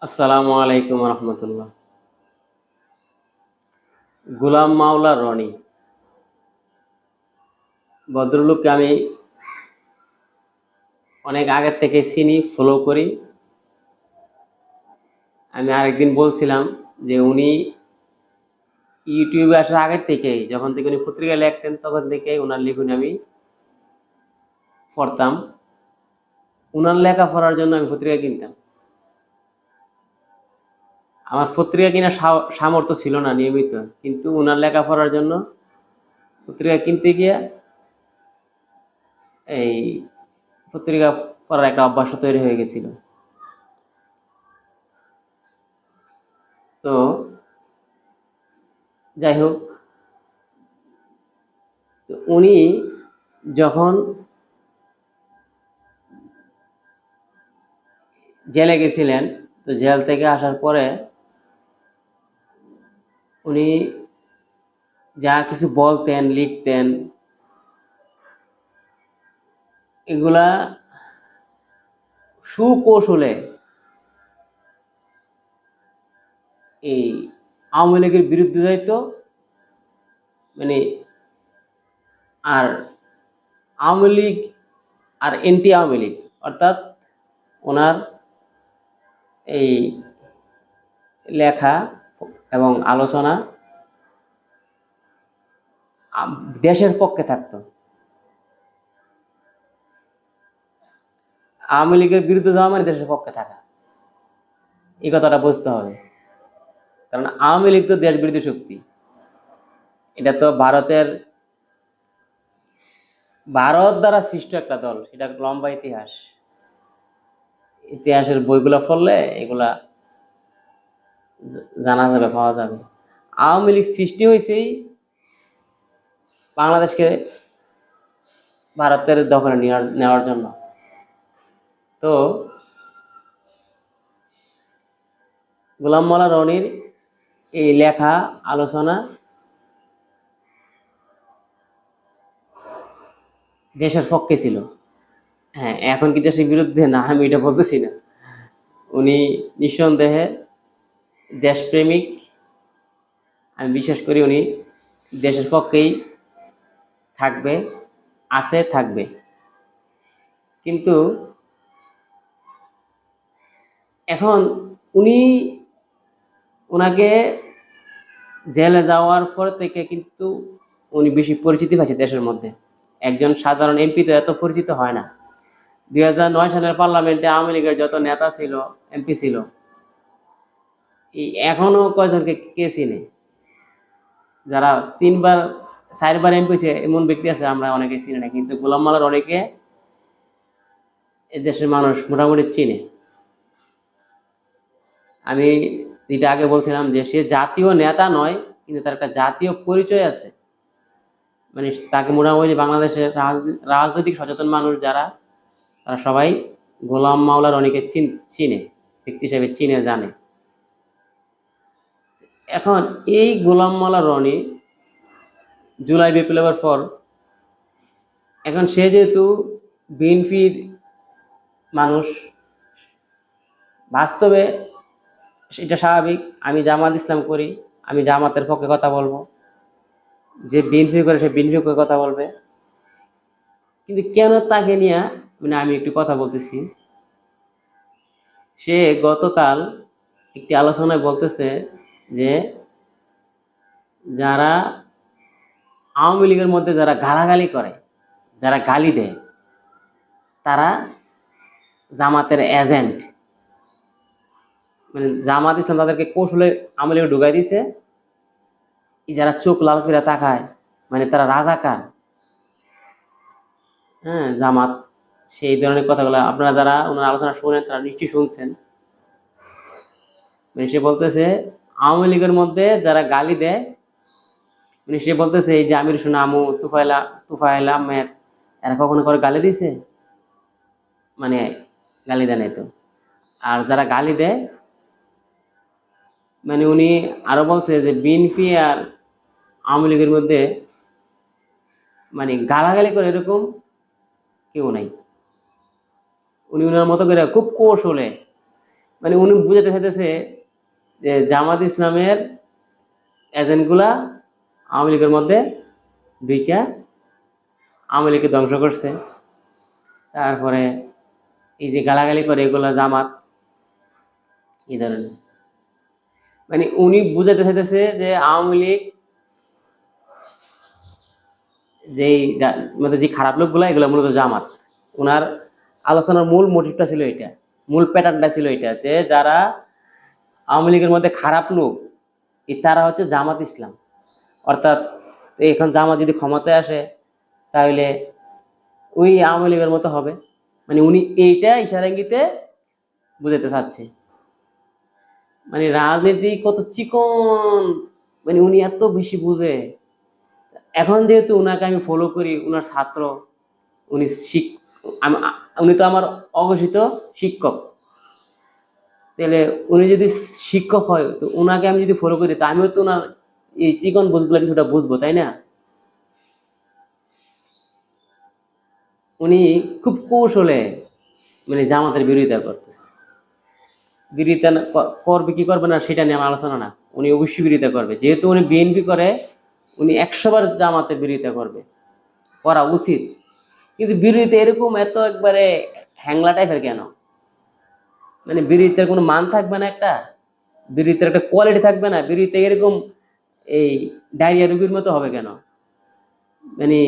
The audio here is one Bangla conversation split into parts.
আসসালামু আলাইকুম রহমতুল্লাহ। গোলাম মাওলা রনি ভদ্রলোককে আমি অনেক আগের থেকে চিনি, ফলো করি। আমি আরেকদিন বলছিলাম যে উনি ইউটিউবে আসার আগের থেকেই, যখন থেকে উনি পত্রিকায় লিখতেন তখন থেকেই ওনার লেখনী আমি পড়তাম। ওনার লেখা পড়ার জন্য আমি পত্রিকা কিনতাম। আমার পত্রিকা কেনার সামর্থ্য ছিল না নিয়মিত, কিন্তু ওনার লেখা পড়ার জন্য পত্রিকা কিনতে গিয়ে এই পত্রিকা পড়ার একটা অভ্যাস তৈরি হয়ে গেছিল। তো যাই হোক, তো উনি যখন জেলে গেছিলেন, তো জেল থেকে আসার পরে উনি যা কিছু বলতেন, লিখতেন, এগুলা সুকৌশলে এই আওয়ামী লীগের বিরুদ্ধে যাইতো। মানে আর আওয়ামী লীগ আর এন্টি আওয়ামী লীগ, অর্থাৎ ওনার এই লেখা এবং আলোচনা দেশের পক্ষে থাকতো। আওয়ামী লীগের বিরুদ্ধে যাওয়া মানে দেশের পক্ষে থাকা, এই কথাটা বুঝতে হবে। কারণ আওয়ামী লীগ তো দেশ বিরোধী শক্তি। এটা তো ভারত দ্বারা সৃষ্ট একটা দল, সেটা লম্বা ইতিহাস। ইতিহাসের বইগুলো পড়লে এগুলা জানা যাবে, পাওয়া যাবে। আওয়ামী লীগ সৃষ্টি হয়েছেই বাংলাদেশকে ভারতের দখলে নেওয়ার জন্য। তো গোলাম মাওলা রনির এই লেখা আলোচনা দেশের পক্ষে ছিল। হ্যাঁ, এখন কি দেশের বিরুদ্ধে না, আমি এটা বলতেছি না। উনি নিঃসন্দেহে দেশপ্রেমিক। আমি বিশ্বাস করি উনি দেশের পক্ষেই থাকবে, আছে, থাকবে। কিন্তু এখন উনি ওনাকে জেলে যাওয়ার পর থেকে কিন্তু উনি বেশি পরিচিতি পাচ্ছে দেশের মধ্যে। একজন সাধারণ এমপি তো এত পরিচিত হয় না। 2009 সালের পার্লামেন্টে আওয়ামী লীগের যত নেতা ছিল, এমপি ছিল, এই এখনো কয়জনকে কে চিনে? যারা 3 বার 4 বার এমপি ছে এমন ব্যক্তি আছে আমরা অনেকে চিনি না, কিন্তু গোলাম মাওলার অনেকে এই দেশের মানুষ মোটামুটি চিনে। আমি যেটা আগে বলছিলাম যে সে জাতীয় নেতা নয়, কিন্তু তার একটা জাতীয় পরিচয় আছে। মানে তাকে মোটামুটি বাংলাদেশের রাজনৈতিক সচেতন মানুষ যারা, তারা সবাই গোলাম মাওলার অনেকে চিনে, ব্যক্তি হিসেবে চিনে, জানে। এখন এই গোলাম মাওলা রনি জুলাই বিপ্লবের পর, এখন সে যেহেতু বিএনপির মানুষ, বাস্তবে সেটা স্বাভাবিক। আমি জামাত ইসলাম করি, আমি জামাতের পক্ষে কথা বলবো। যে বিএনপি করে সে বিএনপি করে কথা বলবে। কিন্তু কেন তাকে নিয়ে, মানে আমি একটু কথা বলতেছি। সে গতকাল একটি আলোচনায় বলতেছে যে যারা আওয়ামী লীগের মধ্যে যারা গালাগালি করে, যারা গালি দেয়, তারা জামাতের এজেন্ট। মানে জামাত ইসলাম তাদেরকে কৌশলে আওয়ামী লীগে ঢুকাই দিছে। যারা চোখ লাল করে তাকায়, মানে তারা রাজাকার। হ্যাঁ, জামাত সেই ধরনের কথাগুলো আপনারা যারা ওনার আলোচনা শুনেন তারা নিশ্চয়ই শুনছেন। মানে সে বলতেছে আওয়ামী লীগের মধ্যে যারা গালি দেয়, মানে সে বলতেছে এই যে আমির হোসেন আমু, তুফাইল আহমেদ, এরা কখনো করে গালি দিছে? মানে গালি দেয় নাই তো। আর যারা গালি দেয়, মানে উনি আরো বলছে যে বিএনপি আর আওয়ামী লীগের মধ্যে মানে গালাগালি করে এরকম কেউ নাই। উনি ওনার মতো করে খুব কৌশলে মানে উনি বুঝাতে চাইতেছে যে জামাত ইসলামের এজেন্টগুলা আওয়ামী লীগের মধ্যে ঢুইকা আওয়ামী লীগকে ধ্বংস করছে। তারপরে এই যে গালাগালি করে এগুলা জামাত, এই ধরনের। মানে উনি বুঝাতে চাইতেছে যে আওয়ামী লীগ যেই মানে যে খারাপ লোকগুলা এগুলো মূলত জামাত। ওনার আলোচনার মূল মোটিভটা ছিল এটা, মূল প্যাটার্নটা ছিল এটা, যে যারা আওয়ামী লীগের মধ্যে খারাপ লোক তারা হচ্ছে জামাত ইসলাম। অর্থাৎ এখন জামাত যদি ক্ষমতায় আসে তাহলে ওই আওয়ামী লীগের মতো হবে। মানে উনি এইটা ইশারা ইঙ্গিতে বুঝাতে চাচ্ছে। মানে রাজনীতি কত চিকন, মানে উনি এত বেশি বুঝে। এখন যেহেতু উনাকে আমি ফলো করি, উনার ছাত্র, উনি উনি তো আমার অঘোষিত শিক্ষক। তাহলে উনি যদি শিক্ষক হয় তো উনাকে আমি যদি ফলো করি, তা আমিও তো উনার এই চিকন বুঝগুলো কিছুটা বুঝবো, তাই না? উনি খুব কৌশলে মানে জামাতের বিরোধিতা করতেছে। বিরোধিতা করবে কি করবে না সেটা নিয়ে আমার আলোচনা না, উনি অবশ্যই বিরোধিতা করবে। যেহেতু উনি বিএনপি করে, উনি 100 বার জামাতের বিরোধিতা করবে, করা উচিত। কিন্তু বিরোধিতা এরকম এত একবারে হ্যাংলা টাইপের কেন? মানে বিরোধিতার কোনো মান থাকবে না, একটা বিরোধিতার একটা কোয়ালিটি থাকবে না? বিরোধিতা এরকম এই ডায়রিয়া রোগীর মতো হবে কেন? মানে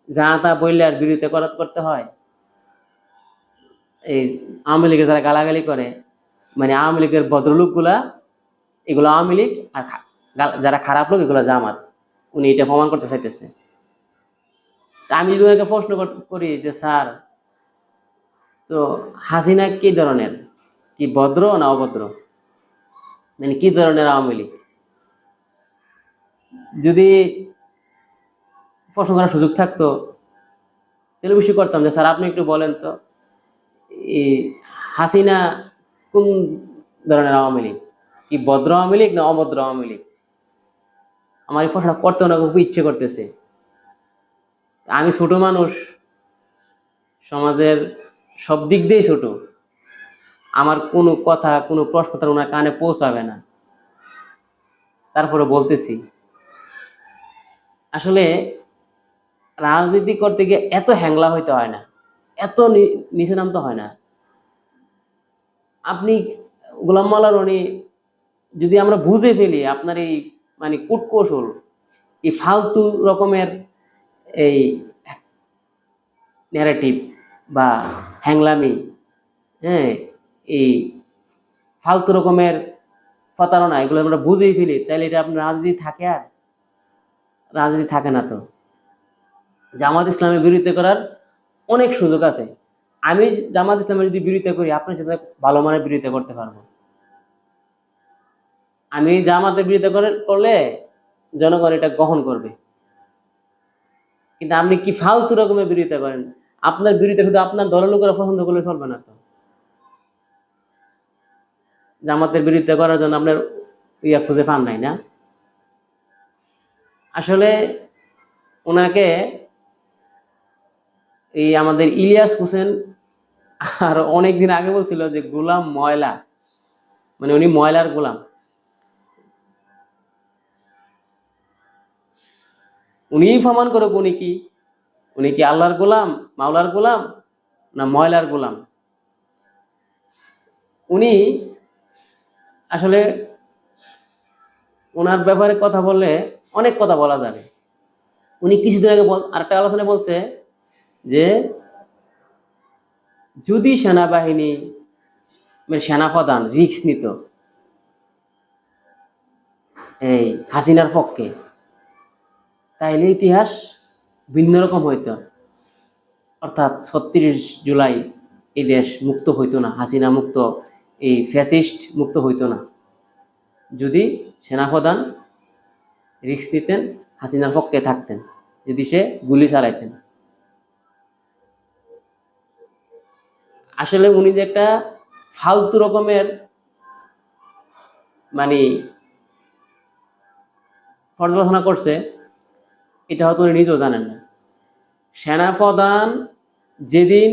যা তা বললে আর বিরোধিতা করতে হয়? এই আওয়ামী লীগের যারা গালাগালি করে, মানে আওয়ামী লীগের ভদ্রলোকগুলা এগুলো আওয়ামী লীগ, আর যারা খারাপ লোক এগুলো জামাত। উনি এটা প্রমাণ করতে চাইতেছে। তা আমি যদি ওনাকে প্রশ্ন করি যে স্যার, তো হাসিনা কি ধরনের, কি ভদ্র না অভদ্র, মানে কি ধরনের আওয়ামী লীগ? যদি প্রশ্ন করার সুযোগ থাকতো তাহলে বেশি করতাম যে স্যার আপনি একটু বলেন তো এই হাসিনা কোন ধরনের আওয়ামী লীগ, কি ভদ্র আওয়ামী লীগ না অভদ্র আওয়ামী লীগ? আমার এই প্রশ্নটা করতে না খুব ইচ্ছে করতেছে। আমি ছোট মানুষ, সমাজের সব দিক দিয়েই ছোট, আমার কোনো কথা কোনো প্রশ্ন তার ওনার কানে পৌঁছাবে না, তারপরে বলতেছি। আসলে রাজনীতি করতে গিয়ে এত হ্যাংলা হইতে হয় না, এত নিচে নামতে হয় না। আপনি গোলাম মাওলা রনি যদি আমরা বুঝে ফেলি আপনার এই মানে কূটকৌশল, এই ফালতু রকমের এই ন্যারেটিভ বা হ্যাংলামি, হ্যাঁ, এই ফালতু রকমের প্রতারণা, এগুলো আমরা বুঝেই ফেলি, তাহলে এটা আপনার রাজনীতি থাকে? আর রাজনীতি থাকে না তো। জামাত ইসলামের বিরোধিতা করার অনেক সুযোগ আছে। আমি জামাত ইসলামের যদি বিরোধিতা করি, আপনার সাথে ভালো মানের বিরোধিতা করতে পারবো। আমি জামাতের বিরোধিতা করলে জনগণ এটা গ্রহণ করবে। কিন্তু আপনি কি ফালতু রকমের বিরোধিতা করেন? আপনার বিরোধিতা শুধু আপনার দলের লোকেরা পছন্দ করলে চলবে না তো। জামাতের বিরোধিতা করার জন্য আপনার ইয়া খুঁজে পান নাই না? আসলে ওনাকে এই আমাদের ইলিয়াস হোসেন আর অনেকদিন আগে বলছিল যে গোলাম ময়লা, মানে উনি ময়লার গোলাম। উনিই প্রমাণ করুক উনি কি আল্লাহর গোলাম, মাওলার গোলাম, না ময়লার গোলাম। উনি আসলে ওনার ব্যাপারে কথা বললে অনেক কথা বলা যাবে। উনি কিছুদিন আগে আরেকটা আলোচনায় বলছে যে যদি সেনাবাহিনী মানে সেনাপ্রধান রিস্ক নিত এই হাসিনার পক্ষে, তাইলে ইতিহাস ভিন্ন রকম হইতো। অর্থাৎ 36 জুলাই এই দেশ মুক্ত হইতো না, হাসিনা মুক্ত, এই ফ্যাসিস্ট মুক্ত হইতো না, যদি সেনাপ্রধান রিস্ক নিতেন, হাসিনার পক্ষে থাকতেন, যদি সে গুলি চালাইতেন। আসলে উনি যে একটা ফালতু রকমের মানে পর্যালোচনা করছে, এটা হয়তো উনি নিজেও জানেন না। সেনাপ্রধান যেদিন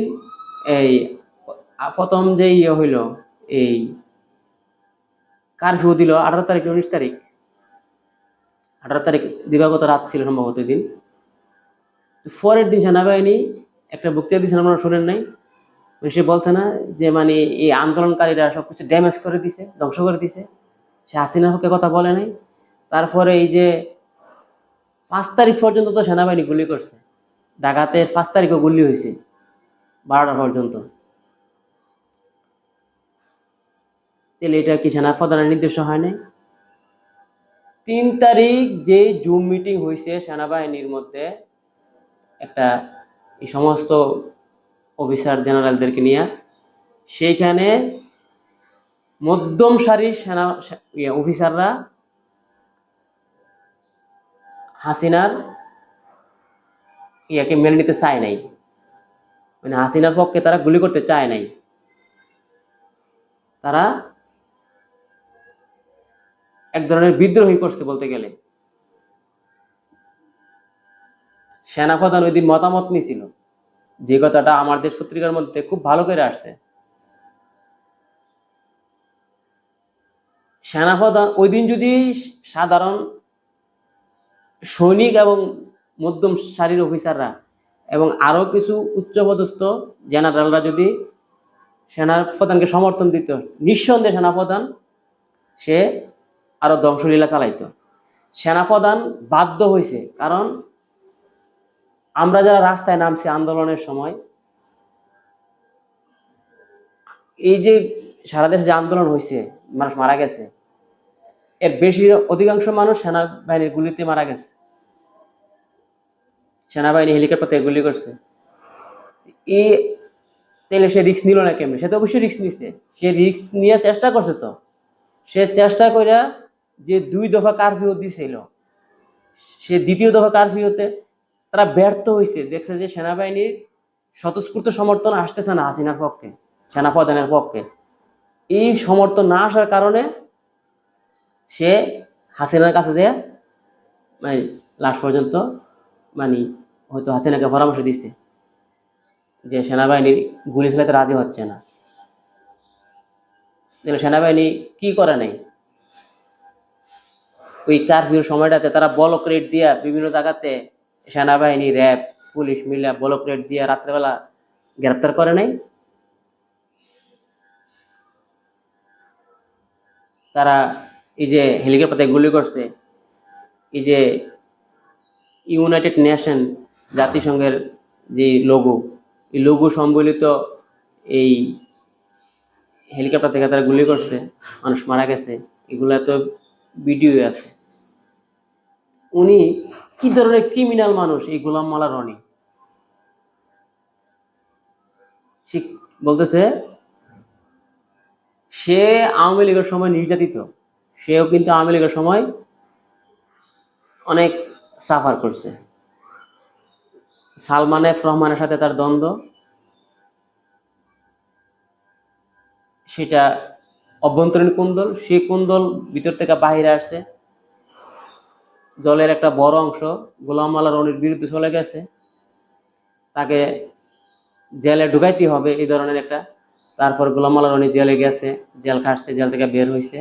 এই প্রথম যে ইয়ে হইল এই কারফিউ দিল 18 তারিখ 19 তারিখ, 18 তারিখ দিবাগত রাত ছিল সম্ভবত দিন। পরের দিন সেনাবাহিনী একটা বক্তৃতা দিয়েছেন, আপনারা শুনেন নাই? সে বলছে না যে মানে এই আন্দোলনকারীরা সবকিছু ড্যামেজ করে দিছে, ধ্বংস করে দিছে, সে হাসিনার পক্ষে কথা বলে নাই। তারপরে এই যে 5 তারিখ পর্যন্ত তো সেনাবাহিনী গুলি করছে, ঢাকাতে 5 তারিখও গুলি হয়েছে 12টা পর্যন্ত। তাহলে এটা কি সেনাপ্রধানের নির্দেশ হয় নাই? 3 তারিখ যে জুম মিটিং হয়েছে সেনাবাহিনীর মধ্যে, একটা এই সমস্ত অফিসার জেনারেলদেরকে নিয়ে, সেইখানে মধ্যম সারির সেনা অফিসাররা হাসিনার ইয়াকে মেনে নিতে চায় নাই, মানে হাসিনার পক্ষে তারা গুলি করতে চায় নাই। তারা এক ধরনের বিদ্রোহী করছে বলতে গেলে। সেনাপ্রধান ওই দিন মতামত নিয়েছিল, যে কথাটা আমার দেশ পত্রিকার মধ্যে খুব ভালো করে আসছে। সেনাপ্রধান ওই দিন যদি সাধারণ সৈনিক এবং মধ্যম সারির অফিসাররা এবং আরো কিছু উচ্চপদস্থ জেনারেলরা যদি সেনাপ্রধানকে সমর্থন দিত, নিঃসন্দেহে সেনাপ্রধান সে আরো ধ্বংসলীলা চালাইতো। সেনাপ্রধান বাধ্য হয়েছে, কারণ আমরা যারা রাস্তায় নামছি আন্দোলনের সময়, এই যে সারা দেশে যে আন্দোলন হয়েছে, মানুষ মারা গেছে, এর বেশি অধিকাংশ মানুষ সেনাবাহিনীর গুলিতে মারা গেছে। সেনাবাহিনী হেলিকপ্টার থেকে গুলি করছে। এই তাহলে সে রিস্ক নিল না কেমনি? সে তো অবশ্যই রিস্ক নিছে, সে রিস্ক নিয়ে চেষ্টা করছে। তো সে চেষ্টা করে যে 2 দফা কারফিউ দিছিল, সে দ্বিতীয় দফা কারফিউতে তারা ব্যর্থ হয়েছে। দেখছে যে সেনাবাহিনীর স্বতঃস্ফূর্ত সমর্থন আসতেছে না হাসিনার পক্ষে, সেনাপ্রধানের পক্ষে। এই সমর্থন না আসার কারণে সে হাসিনার কাছে যে মানে লাস্ট পর্যন্ত মানে হয়তো হাসিনাকে পরামর্শ দিচ্ছে যে সেনাবাহিনীর গুলি চালাতে রাজি হচ্ছে না। সেনাবাহিনী কি করে নাই, ওই কারফিউর সময়টাতে তারা ব্লক রেড দিয়া বিভিন্ন জায়গাতে সেনাবাহিনী, র্যাব, পুলিশ মিলে ব্লক রেড দিয়া রাত্রেবেলা গ্রেপ্তার করে নাই। তারা এই যে হেলিকপ্টারে গুলি করছে, এই যে ইউনাইটেড নেশন জাতিসংঘের যে লোগো, এই লোগো সম্বলিত এই হেলিকপ্টার থেকে তারা গুলি করছে, মানুষ মারা গেছে, এগুলা তো ভিডিও আছে। উনি কি ধরনের ক্রিমিনাল মানুষ এই গোলাম মাওলা রনি? সে বলতেছে সে আওয়ামী লীগের সময় নির্যাতিত, সেও কিন্তু আওয়ামী লীগের সময় অনেক সাফার করছে। সালমান এফ রহমানের সাথে তার দ্বন্দ্ব, সেটা অভ্যন্তরীণ কুন্দল, সেই কুন্দল ভিতর থেকে বাহিরে আসছে। দলের একটা বড় অংশ গোলাম মাওলা রনির বিরুদ্ধে চলে গেছে, তাকে জেলে ঢুকাইতে হবে এই ধরনের একটা। তারপর গোলাম মাওলা রনি জেলে গেছে, জেল খাটছে, জেল থেকে বের হয়েছে।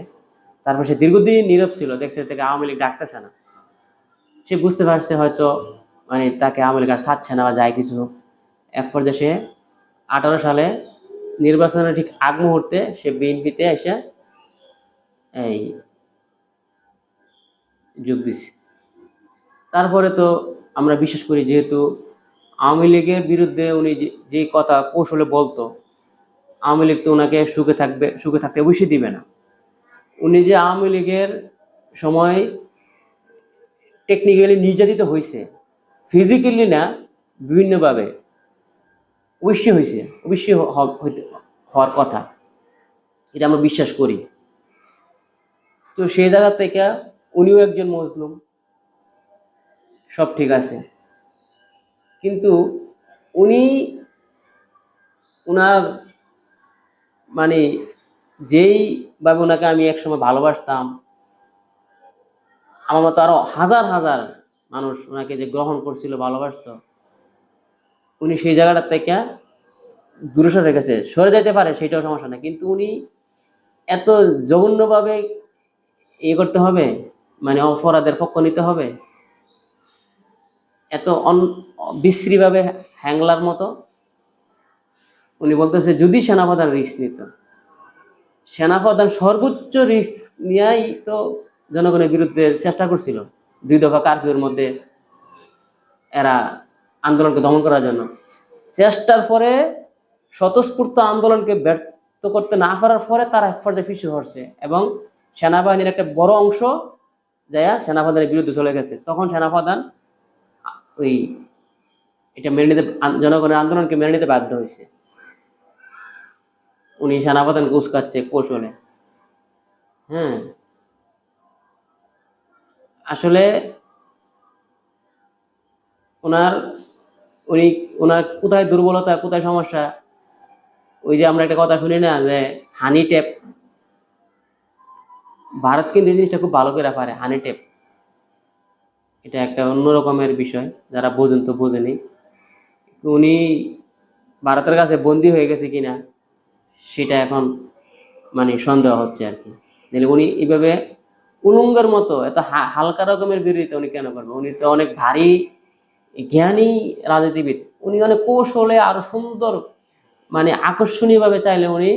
তারপর সে দীর্ঘদিন নীরব ছিল, দেখছে থেকে আওয়ামী লীগ ডাকতেছে না। সে বুঝতে পারছে হয়তো মানে তাকে আওয়ামী লীগ আর ছাড়ছে না বা যায় কিছু। এক পর্যায়ে সে 18 সালে নির্বাচনের ঠিক আগ মুহূর্তে সে বিএনপিতে এসে এই যোগ দিছে। তারপরে তো আমরা বিশ্বাস করি, যেহেতু আওয়ামী লীগের বিরুদ্ধে উনি যে কথা কৌশলে বলতো, আওয়ামী লীগ তো ওনাকে সুখে থাকতে অবশ্যই দিবে না। উনি যে আওয়ামী লীগের সময় টেকনিক্যালি নির্যাতিত হয়েছে, ফিজিক্যালি না, বিভিন্নভাবে অবশ্যই হয়েছে, অবশ্যই হওয়ার কথা, এটা আমরা বিশ্বাস করি। তো সেই জায়গা থেকে উনিও একজন মজলুম, সব ঠিক আছে, কিন্তু উনি উনার মানে যেইভাবে ওনাকে আমি একসময় ভালোবাসতাম, আমার মতো আরো হাজার হাজার মানুষ ওনাকে যে গ্রহণ করছিল, ভালোবাসতো, উনি সেই জায়গাটার থেকে দূরে সরে গেছে। সরে যেতে পারে, সেটাও সমস্যা না, কিন্তু উনি এত জঘন্যভাবে করতে হবে, মানে অপরাধের পক্ষ নিতে হবে, এত বিশ্রীভাবে হ্যাংলার মতো। উনি বলতেছে যদি সেনাপ্রধান রিস্ক নিত, সেনাপ্রধান সর্বোচ্চ রিস্ক নিয়েই তো জনগণের বিরুদ্ধে চেষ্টা করছিল 2 দফা কারফিউর মধ্যে এরা আন্দোলনকে দমন করার জন্য। চেষ্টার পরে স্বতঃস্ফূর্ত আন্দোলনকে ব্যর্থ করতে না পারার পরে তারা এক পর্যায়ে পিছু হচ্ছে এবং সেনাবাহিনীর একটা বড় অংশ যায় সেনাপ্রধানের বিরুদ্ধে চলে গেছে। তখন সেনাপ্রধান ওই এটা মেনে নিতে, জনগণের আন্দোলনকে মেনে নিতে বাধ্য হয়েছে। উনি সেনাপ্রধানকে উস্কাচ্ছে কৌশলে। হ্যাঁ, আসলে ওনার উনি ওনার কোথায় দুর্বলতা, কোথায় সমস্যা, ওই যে আমরা একটা কথা শুনি না যে হানি টেপ, ভারত কিন্তু এই জিনিসটা খুব ভালো করে পারে, হানি টেপ। এটা একটা অন্য রকমের বিষয়, যারা বোঝেন তো বোঝেনি। উনি ভারতের কাছে বন্দী হয়ে গেছে কিনা সেটা এখন মানে সন্দেহ হচ্ছে আর কি। উনি এইভাবে উলঙ্গের মতো এত হালকা রকমের বিরোধিতা উনি কেন করবেন? উনি তো অনেক ভারী জ্ঞানী রাজনীতিবিদ। উনি অনেক কৌশলে আরো সুন্দর মানে আকর্ষণীয় ভাবে চাইলে উনি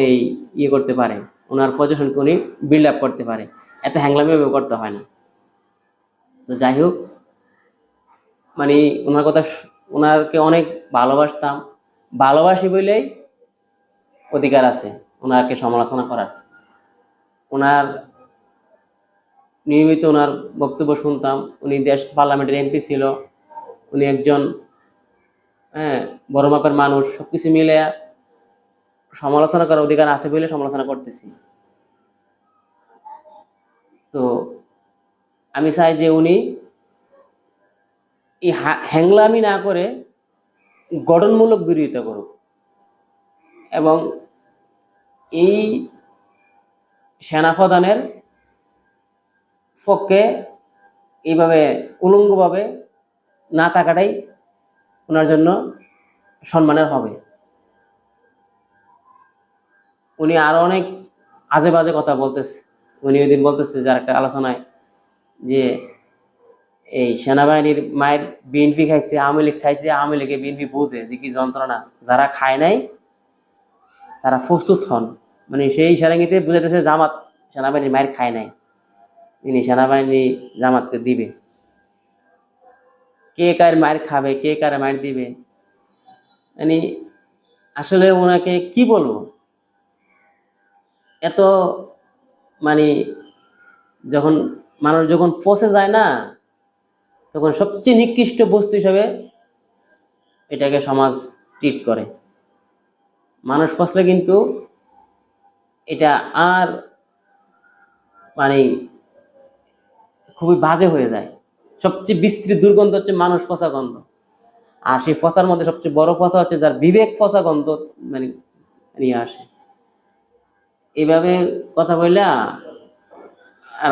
এই করতে পারে, ওনার পজিশনকে উনি বিল্ড আপ করতে পারে, এত হ্যাংলামি করতে হয় না। তো যাই হোক, মানে ওনার কথা ওনারকে অনেক ভালোবাসতাম, ভালোবাসি বলেই অধিকার আছে ওনাকে সমালোচনা করার। ওনার নিয়মিত ওনার বক্তব্য শুনতাম। উনি দেশ পার্লামেন্টের এমপি ছিল, উনি একজন বড় মাপের মানুষ। সবকিছু মিলে সমালোচনা করার অধিকার আছে বলে সমালোচনা করতেছি। তো আমি চাই যে উনি এই হ্যাংলামি না করে গঠনমূলক বিরোধিতা করুক এবং এই সেনাপ্রধানের পক্ষে এইভাবে উলঙ্গভাবে না থাকাটাই ওনার জন্য সম্মানের হবে। উনি আরো অনেক আজে বাজে কথা বলতেছে। উনি ওই দিন বলতেছে যার একটা আলোচনায় যে এই সেনাবাহিনীর মায়ের বিএনপি খাইছে, আওয়ামী লীগ খাইছে, আওয়ামী লীগে বিএনপি বুঝে যে কি যন্ত্রণা, যারা খায় নাই তারা প্রস্তুত হন। মানে সেই ইশারাঙ্গিতে বুঝাইতেছে জামাত সেনাবাহিনীর মায়ের খায় নাই, তিনি সেনাবাহিনী জামাতকে দিবে। কে কার মায়ের খাবে, কে কার মায়ের দিবে, মানে আসলে ওনাকে কি বলবো, এত মানে যখন মানুষ যখন পচে যায় না, তখন সবচেয়ে নিকৃষ্ট বস্তু হিসাবে এটাকে সমাজ ট্রিট করে। মানুষ ফসলে কিন্তু এটা আর মানে খুবই বাজে হয়ে যায়। সবচেয়ে বিস্তৃত দুর্গন্ধ হচ্ছে মানুষ ফসা গন্ধ। আর সেই ফসার মধ্যে সবচেয়ে বড় ফসা হচ্ছে যার বিবেক ফসা গন্ধ মানে নিয়ে আসে। এইভাবে কথা বললে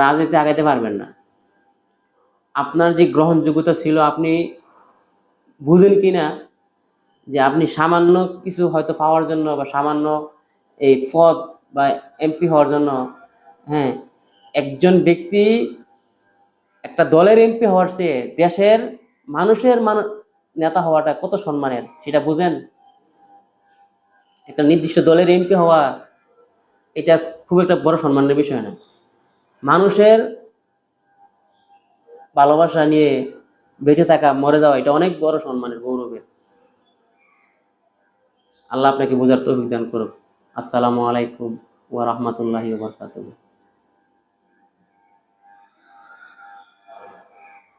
রাজনীতি আগাইতে পারবেন না। আপনার যে গ্রহণযোগ্যতা ছিল, আপনি বুঝেন কিনা যে আপনি সামান্য কিছু হয়তো পাওয়ার জন্য বা সামান্য এই পদ বা এমপি হওয়ার জন্য, হ্যাঁ, একজন ব্যক্তি একটা দলের এমপি হওয়ার চেয়ে দেশের মানুষের নেতা হওয়াটা কত সম্মানের সেটা বুঝেন? একটা নির্দিষ্ট দলের এমপি হওয়া এটা খুব একটা বড় সম্মানের বিষয় না। মানুষের ভালোবাসা নিয়ে বেঁচে থাকা, মরে যাওয়া, এটা অনেক বড় সম্মানের, গৌরবের। আল্লাহ আপনাকে বোঝার তৌফিক দান করুক। আসসালামু আলাইকুম ওয়া রাহমাতুল্লাহি ওয়া বারাকাতুহু।